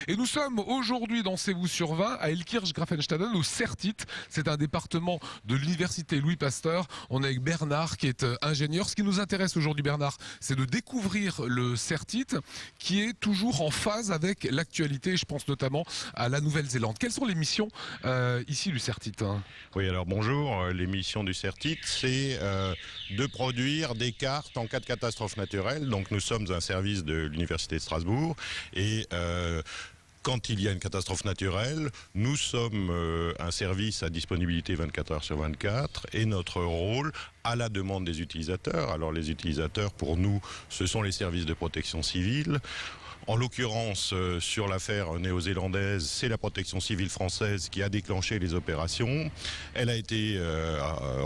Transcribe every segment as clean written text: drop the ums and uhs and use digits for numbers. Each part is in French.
Et nous sommes aujourd'hui dans C'est vous sur 20 à Illkirch-Graffenstaden au CERTIT. C'est un département de l'université Louis Pasteur. On est avec Bernard qui est ingénieur. Ce qui nous intéresse aujourd'hui, Bernard, c'est de découvrir le CERTIT qui est toujours en phase avec l'actualité. Je pense notamment à la Nouvelle-Zélande. Quelles sont les missions ici du CERTIT? Oui, alors bonjour. Les missions du CERTIT, c'est de produire des cartes en cas de catastrophe naturelle. Donc nous sommes un service de l'université de Strasbourg et quand il y a une catastrophe naturelle, nous sommes un service à disponibilité 24 heures sur 24 et notre rôle, à la demande des utilisateurs, alors les utilisateurs pour nous, ce sont les services de protection civile. En l'occurrence, sur l'affaire néo-zélandaise, c'est la protection civile française qui a déclenché les opérations. Elle a été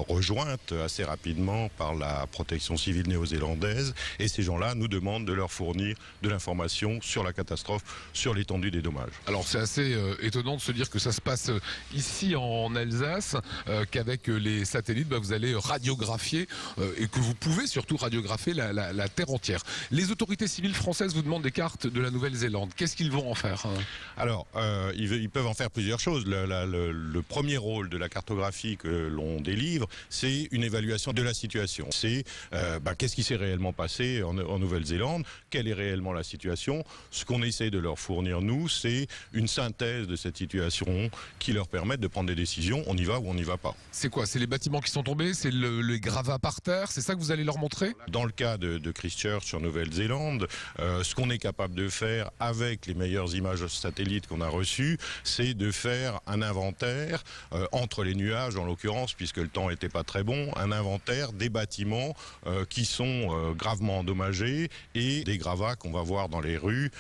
rejointe assez rapidement par la protection civile néo-zélandaise et ces gens-là nous demandent de leur fournir de l'information sur la catastrophe, sur l'étendue des dommages. Alors c'est assez étonnant de se dire que ça se passe ici en Alsace, qu'avec les satellites, vous allez radiographier et que vous pouvez surtout radiographier la terre entière. Les autorités civiles françaises vous demandent des cartes de la Nouvelle-Zélande. Qu'est-ce qu'ils vont en faire? Alors, ils peuvent en faire plusieurs choses. Le premier rôle de la cartographie que l'on délivre, c'est une évaluation de la situation. C'est qu'est-ce qui s'est réellement passé en Nouvelle-Zélande, quelle est réellement la situation. Ce qu'on essaie de leur fournir, nous, c'est une synthèse de cette situation qui leur permet de prendre des décisions. On y va ou on n'y va pas. C'est quoi? C'est les bâtiments qui sont tombés? C'est les gravats par terre? C'est ça que vous allez leur montrer? Dans le cas de Christchurch en Nouvelle-Zélande, ce qu'on est capable de faire avec les meilleures images satellites qu'on a reçues, c'est de faire un inventaire entre les nuages en l'occurrence, puisque le temps n'était pas très bon, un inventaire des bâtiments qui sont gravement endommagés et des gravats qu'on va voir dans les rues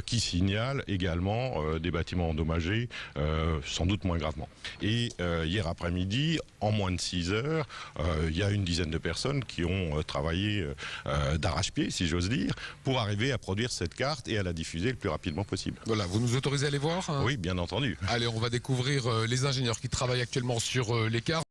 qui signalent également des bâtiments endommagés, sans doute moins gravement. Et hier après-midi, en moins de 6 heures, il y a une dizaine de personnes qui ont travaillé d'arrache-pied, si j'ose dire, pour arriver à produire cette carte et à la diffuser le plus rapidement possible. Voilà, vous nous autorisez à aller voir? Oui, bien entendu. Allez, on va découvrir les ingénieurs qui travaillent actuellement sur les cartes.